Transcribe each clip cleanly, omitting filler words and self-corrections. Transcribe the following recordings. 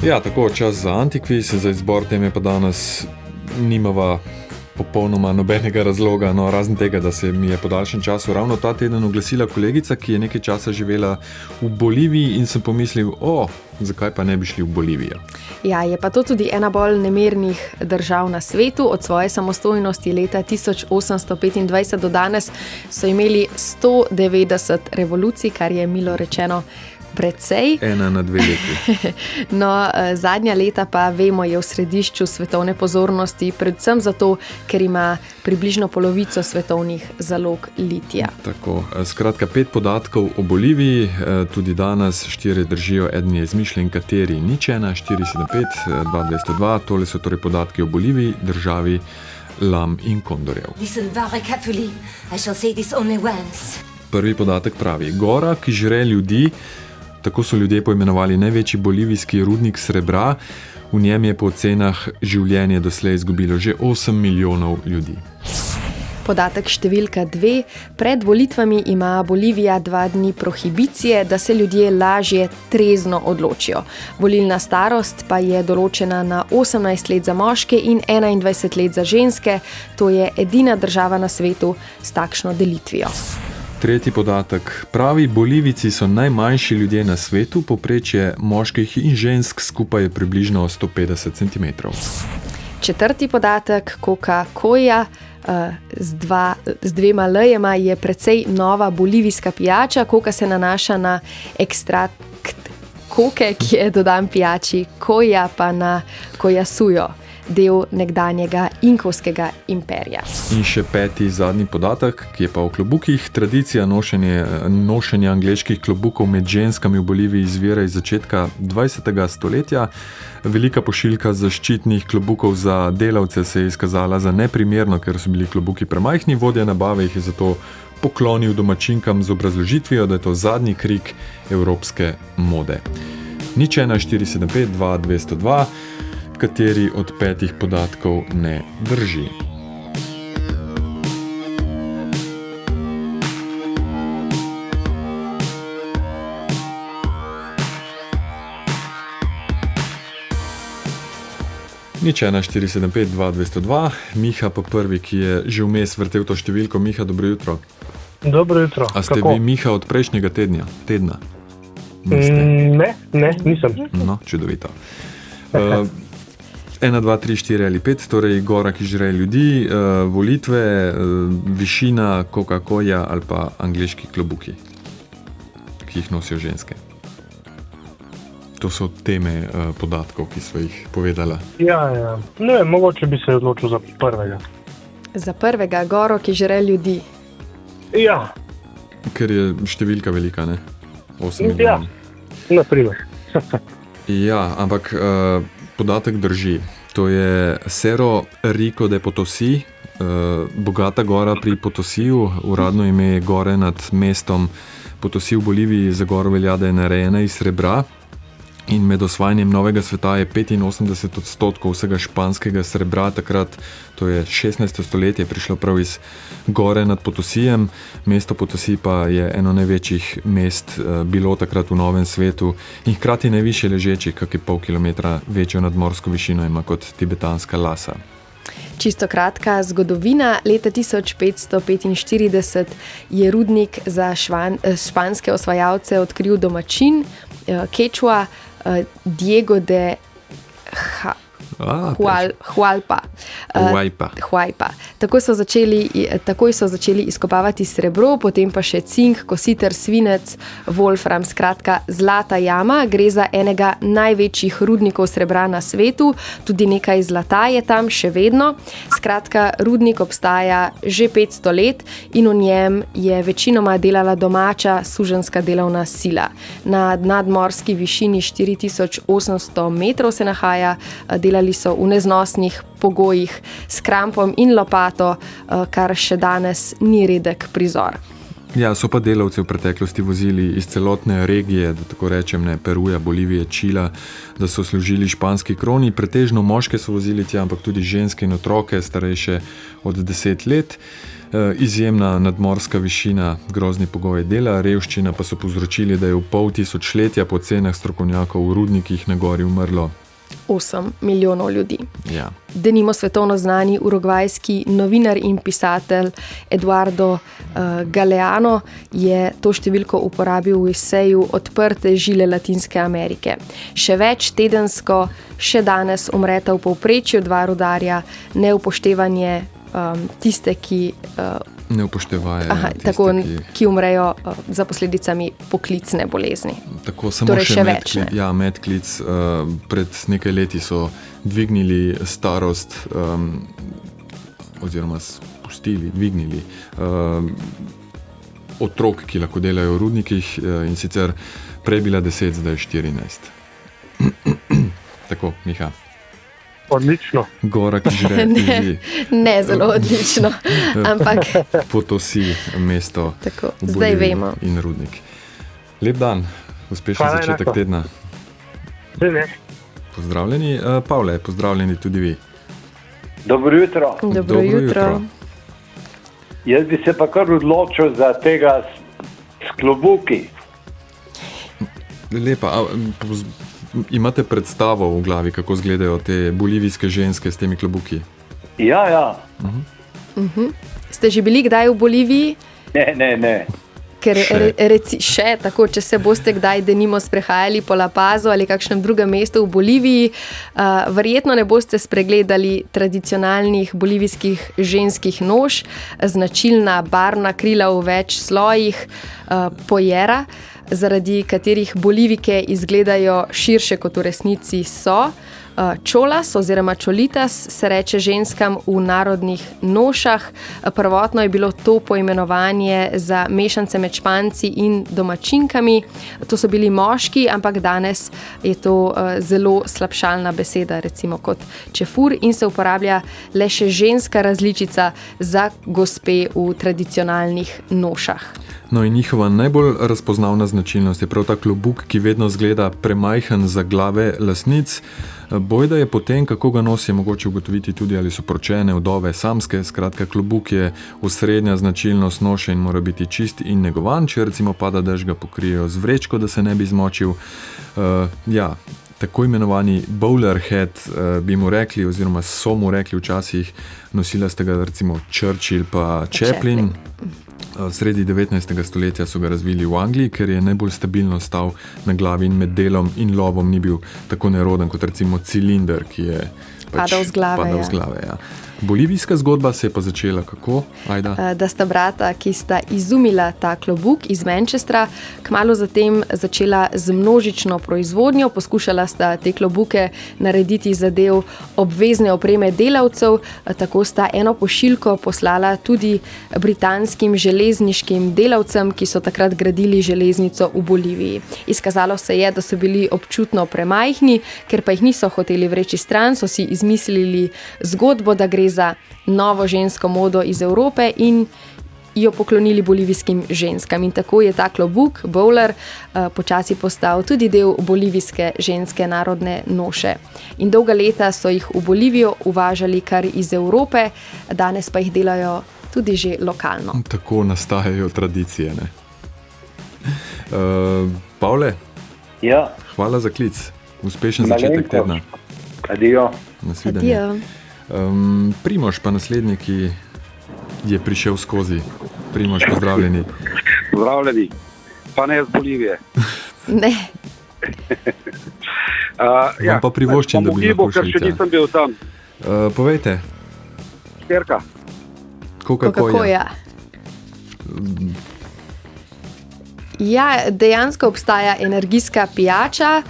Ja, tako, čas za antikviz, za izbor teme pa danes nimava popolnoma nobenega razloga, no, razen tega, da se mi je po daljšem času ravno ta teden oglasila kolegica, ki je nekaj časa živela v Boliviji in sem pomislil, zakaj pa ne bi šli v Bolivijo? Ja, je pa to tudi ena bolj nemirnih držav na svetu. Od svoje samostojnosti leta 1825 do danes so imeli 190 revolucij, kar je milo rečeno precej. 1 na 2 leti. No, zadnja leta pa vemo, je v središču svetovne pozornosti, predvsem zato, ker ima približno polovico svetovnih zalog litija. Tako, skratka 5 podatkov o Boliviji, tudi danes 4 držijo, eden je izmišljen, kateri nič ena, 475, 2202, tole so torej podatki o Boliviji, državi lam in kondorjev. Prvi podatek pravi, gora, ki žre ljudi, tako so ljudje poimenovali največji bolivijski rudnik srebra, v njem je po ocenah življenje doslej izgubilo že 8 milijonov ljudi. Podatek številka 2. Pred volitvami ima Bolivija 2 dni prohibicije, da se ljudje lažje trezno odločijo. Volilna starost pa je določena na 18 let za moške in 21 let za ženske. To je edina država na svetu s takšno delitvijo. Tretji podatek. Pravi Bolivijci so najmanjši ljudje na svetu, povprečje moških in žensk skupaj je približno 150 cm. Četrti podatek. Coca-Cola z 2 L-jema je precej nova bolivijska pijača. Coca se nanaša na ekstrakt koke, ki je dodan pijači, koja pa na kojasujo, del nekdanjega inkovskega imperija. In še 5. zadnji podatek, ki je pa o klobukih. Tradicija nošenja angleških klobukov med ženskami v Boliviji izvira iz začetka 20. stoletja. Velika pošiljka zaščitnih klobukov za delavce se je izkazala za neprimerno, ker so bili klobuki premajhni, vodja nabave jih je zato poklonil domačinkam z obrazložitvijo, da je to zadnji krik evropske mode. Nič ena, 475, 2202, kateri od 5 podatkov ne drži. Nič ena, 475, 2202, Miha pa prvi, ki je že vmes vrtel to številko. Miha, dobro jutro. Dobro jutro. A ste vi Miha od prejšnjega tedna? Ne, nisem. No, čudovito. 1, 2, 3, 4 ali 5, torej gora, ki žre ljudi, volitve, višina, Coca-Cola ali pa angleški klobuki, ki jih nosijo ženske. To so teme podatkov, ki so jih povedala. Ja. Ne, mogoče bi se odločil za prvega. Za prvega, goro, ki žre ljudi. Ja. Ker je številka velika, ne? 8 milijonov. Ja, naprimer. Ja, ampak podatek drži. To je Cerro Rico de Potosí, bogata gora pri Potosiju, uradno ime gore nad mestom Potosí v Boliviji. Za goro velja, da je narejena iz srebra in med osvajanjem novega sveta je 85% vsega španskega srebra takrat, to je 16. stoletje, prišlo prav iz gore nad Potosijem. Mesto Potosí pa je eno največjih mest bilo takrat v Novem svetu in hkrati najvišje ležeči, kakih pol kilometra večjo nadmorsko višino ima kot tibetanska Lhasa. Čisto kratka zgodovina. Leta 1545 je rudnik za španske osvajalce odkril domačin, Quechua, Diego de Huaypa. Takoj so začeli izkopavati srebro, potem pa še cink, kositer, svinec, wolfram, skratka zlata jama. Gre za enega največjih rudnikov srebra na svetu, tudi nekaj zlata je tam še vedno. Skratka, rudnik obstaja že 500 let in v njem je večinoma delala domača suženjska delovna sila. Na nadmorski višini 4800 metrov se nahaja, delali so v neznosnih pogojih s krampom in lopato, kar še danes ni redek prizor. Ja, so pa delavce v preteklosti vozili iz celotne regije, da tako rečem, ne, Peruja, Bolivije, Čila, da so služili španski kroni. Pretežno moške so vozili tja, ampak tudi ženske in otroke, starejše od 10 let. Izjemna nadmorska višina, grozni pogoji dela, revščina pa so povzročili, da je v pol tisočletja po cenah strokovnjakov v rudnikih na gori umrlo 8 milijonov ljudi. Ja. Denimo svetovno znani urugvajski novinar in pisatelj Eduardo Galeano je to številko uporabil v eseju Odprte žile Latinske Amerike. Še več tedensko, še danes umreta v povprečju 2 rudarja, neupoštevanje tiste, ki ne upoštevajo tiste, ki umrejo za posledicami poklicne bolezni. Tako, samo torej še več. Medklic. Pred nekaj leti so dvignili starost oziroma dvignili otrok, ki lahko delajo v rudnikih, in sicer prej bila 10, zdaj 14. Tako, Miha. Odlično. Gora, ki žre. Ne zelo odlično, ampak Potosi, mesto tako, v zdaj Boliviji vemo. in rudnik. Lep dan, uspešen Hvala začetek enako. tedna. Pozdravljeni. Pavle, pozdravljeni tudi vi. Dobro jutro. Dobro jutro. Jaz bi se pa kar odločil za tega s klobuki. Lepa. Imate predstavo v glavi, kako izgledajo te bolivijske ženske s temi klobuki? Ja. Ste že bili kdaj v Boliviji? Ne. Ker Še. še tako, če se boste kdaj denimo sprehajali po La Pazu ali kakšnem drugem mestu v Boliviji, verjetno ne boste spregledali tradicionalnih bolivijskih ženskih noš, značilna barvna krila v več slojih, pojera, zaradi katerih Bolivike izgledajo širše, kot v resnici so. Čolas oziroma čolitas se reče ženskam v narodnih nošah. Prvotno je bilo to poimenovanje za mešance med Španci in domačinkami. To so bili moški, ampak danes je to zelo slabšalna beseda, recimo kot čefur, in se uporablja le še ženska različica za gospe v tradicionalnih nošah. No, in njihova najbolj razpoznavna značilnost je prav ta klobuk, ki vedno zgleda premajhen za glave lastnic. Bojda je potem, kako ga nosi, mogoče ugotoviti tudi, ali so poročene, vdove, samske. Skratka, klobuk je osrednja značilnost noše in mora biti čist in negovan. Če recimo pada dež, ga pokrijejo z vrečko, da se ne bi zmočil. Tako imenovani bowler hat bi mu rekli, oziroma so mu rekli včasih, nosila sta ga recimo Churchill pa Chaplin. Sredi 19. stoletja so ga razvili v Angliji, ker je najbolj stabilno stal na glavi in med delom in lovom ni bil tako neroden kot recimo cilinder, ki je padal z glave. Ja. Bolivijska zgodba se je pa začela kako, Ajda? Da sta brata, ki sta izumila ta klobuk iz Manchestra, kmalu zatem začela z množično proizvodnjo. Poskušala sta te klobuke narediti za del obvezne opreme delavcev, tako sta eno pošiljko poslala tudi britanskim železniškim delavcem, ki so takrat gradili železnico v Boliviji. Izkazalo se je, da so bili občutno premajhni, ker pa jih niso hoteli vreči stran, so si izmislili zgodbo, da gre za novo žensko modo iz Evrope in jo poklonili bolivijskim ženskam. In tako je ta klobuk, bowler, počasi postal tudi del bolivijske ženske narodne noše. In dolga leta so jih v Bolivijo uvažali kar iz Evrope, danes pa jih delajo tudi že lokalno. Tako nastajajo tradicije, ne? Pavle? Ja. Hvala za klic. Uspešen začetek tedna. Adijo. Nasvidenje. Primož pa naslednji, ki je prišel skozi. Primož, pozdravljeni. Pozdravljeni, pa ne iz Bolivije. Ne. Vam pa privoščim, da bi lahko šli ker še nisem bil tam. Povejte. Šterka. Coca-Cola. Ja, dejansko obstaja energijska pijača.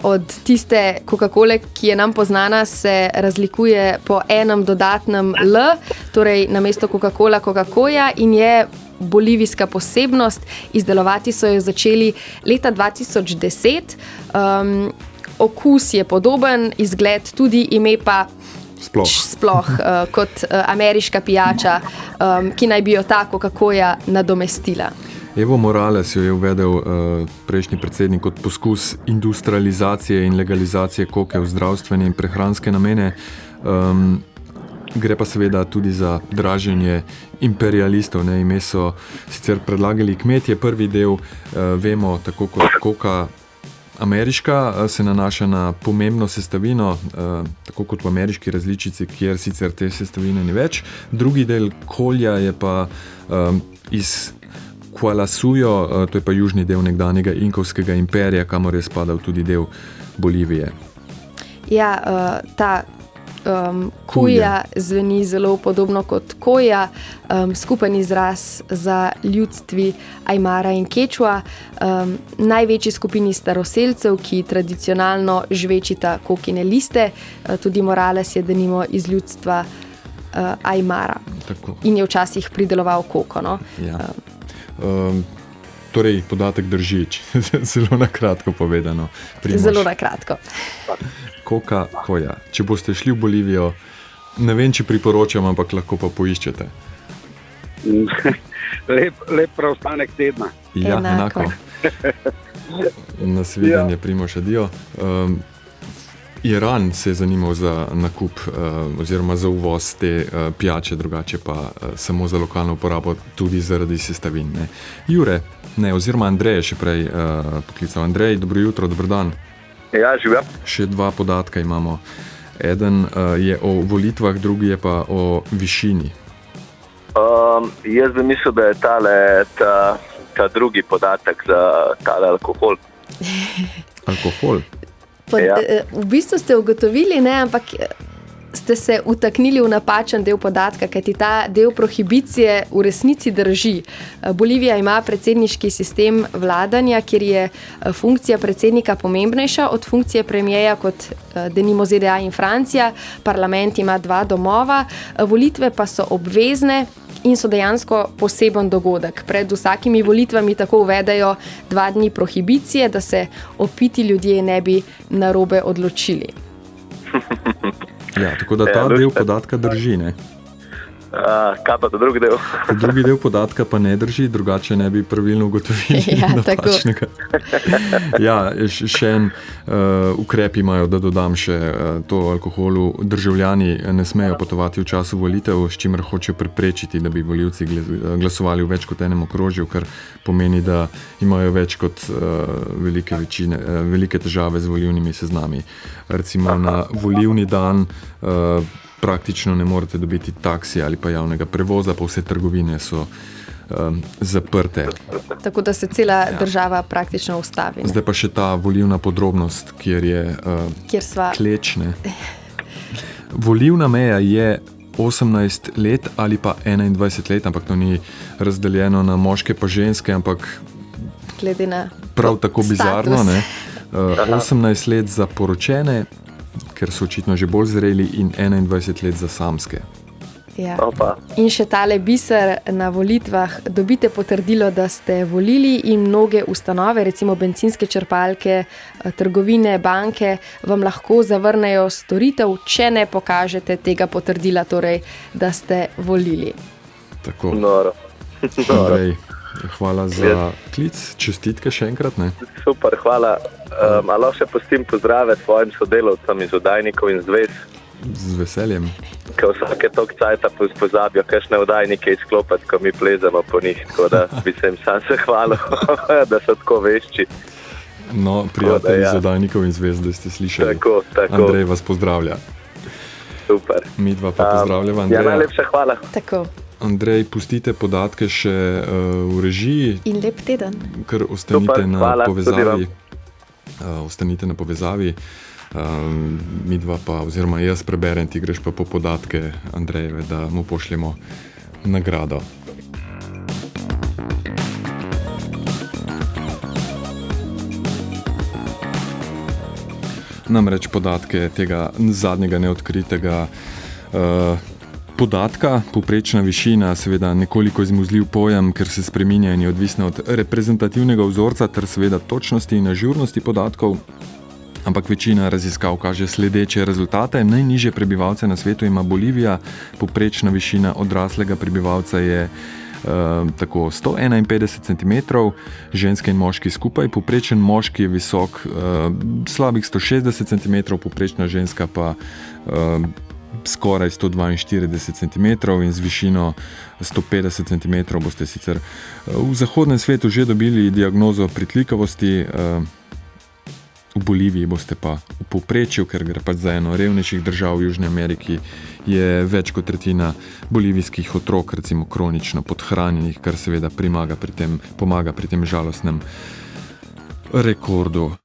Od tiste Coca-Cole, ki je nam poznana, se razlikuje po enem dodatnem L, torej namesto Coca-Cola Coca-Cola, in je bolivijska posebnost. Izdelovati so jo začeli leta 2010. Okus je podoben, izgled tudi, ime pa sploh kot ameriška pijača, ki naj bi jo ta Coca-Cola nadomestila. Evo Morales jo je uvedel prejšnji predsednik kot poskus industrializacije in legalizacije koke v zdravstvene in prehranske namene. Gre pa seveda tudi za draženje imperialistov. Ne? Ime so sicer predlagali kmetje. Prvi del, vemo, tako kot koka ameriška, se nanaša na pomembno sestavino, tako kot v ameriški različici, kjer sicer te sestavine ni več. Drugi del kolja je pa iz Qualasuyo, to je pa južni del nekdanjega inkovskega imperija, kamor je spadal tudi del Bolivije. Ja, ta kuja zveni zelo podobno kot koja, skupen izraz za ljudstvi Aymara in Quechua, največji skupini staroselcev, ki tradicionalno žvečita kokine liste. Tudi Morales je denimo iz ljudstva Aymara. Tako. In je včasih prideloval koko. No? Ja. Torej, podatek drži, zelo na kratko povedano. Primož. Zelo na kratko. Coca-Cola. Če boste šli v Bolivijo, ne vem, če priporočam, ampak lahko pa poiščete. Lep preostanek tedna. Ja, enako. Nasvidenje, Primož, adijo. Iran se je zanimal za nakup oziroma za uvoz te pijače, drugače pa samo za lokalno uporabo, tudi zaradi sestavin. Ne. Jure, oziroma Andrej je še prej poklical. Andrej, dobro jutro, dober dan. Ja, živim. Še dva podatka imamo. Eden je o volitvah, drugi je pa o višini. Jaz bi mislil, da je ta drugi podatek za tale alkohol. Alkohol? V bistvu ste ugotovili, ampak ste se utaknili v napačen del podatka, kajti ta del prohibicije v resnici drži. Bolivija ima predsedniški sistem vladanja, kjer je funkcija predsednika pomembnejša od funkcije premijeja kot denimo ZDA in Francija. Parlament ima 2 domova, volitve pa so obvezne in so dejansko poseben dogodek. Pred vsakimi volitvami tako uvedejo 2 dni prohibicije, da se opiti ljudje ne bi narobe odločili. Ja, tako da ta del podatka drži, ne? Kaj pa ta drugi del? Drugi del podatka pa ne drži, drugače ne bi pravilno ugotovili napačnega. Ja, še en ukrep imajo, da dodam še to alkoholu. Državljani ne smejo potovati v času volitev, s čimer hočejo preprečiti, da bi volivci glasovali v več kot enem okrožju, kar pomeni, da imajo več kot velike težave z volilnimi seznami. Recimo na volilni dan praktično ne morete dobiti taksija ali pa javnega prevoza, pa vse trgovine so zaprte. Tako da se cela država praktično ustavi. Zdaj pa še ta volilna podrobnost, kjer je klečne. Volilna meja je 18 let ali pa 21 let, ampak to ni razdeljeno na moške pa ženske, ampak glede na prav tako bizarno. 18 let za poročene, ker so očitno že bolj zreli, in 21 let za samske. Ja. In še tale biser, na volitvah dobite potrdilo, da ste volili, in mnoge ustanove, recimo bencinske črpalke, trgovine, banke, vam lahko zavrnejo storitev, če ne pokažete tega potrdila, torej, da ste volili. Tako. Noro. Andrej, hvala za klic, čestitke še enkrat. Ne? Super, hvala. Malo še pustim pozdrave svojim sodelavcem iz oddajnikov in zvez. Z veseljem. Ko vsake toliko cajta pozabijo kakšne oddajnike izklopiti, ko mi plezamo po njih, tako da bi se jim sam zahvalil, da so tako vešči. No, prijatelji iz oddajnikov in zvez, da ste slišali. Tako. Andrej vas pozdravlja. Super. Midva pa pozdravljava Andreja. Ja, najlepša hvala. Tako. Andrej, pustite podatke še v režiji. In lep teden. Ker ostanite na povezavi. Ostanite na povezavi. Midva pa, oziroma jaz preberem, ti greš pa po podatke Andrejeve, da mu pošljemo nagrado. Namreč podatke tega zadnjega neodkritega podatka, povprečna višina, seveda nekoliko izmuzljiv pojem, ker se spreminja in je odvisna od reprezentativnega vzorca ter seveda točnosti in ažurnosti podatkov. ampak večina raziskav kaže sledeče rezultate. Najnižje prebivalce na svetu ima Bolivija, povprečna višina odraslega prebivalca je tako 151 cm, ženske in moški skupaj. Povprečen moški je visok slabih 160 cm, povprečna ženska pa skoraj 142 cm in z višino 150 cm boste sicer v zahodnem svetu že dobili diagnozo pritlikavosti. V Boliviji boste pa v povprečju, ker gre pač za eno revnejših držav v Južni Ameriki, je več kot tretjina bolivijskih otrok recimo kronično podhranjenih, kar seveda pomaga pri tem žalostnem rekordu.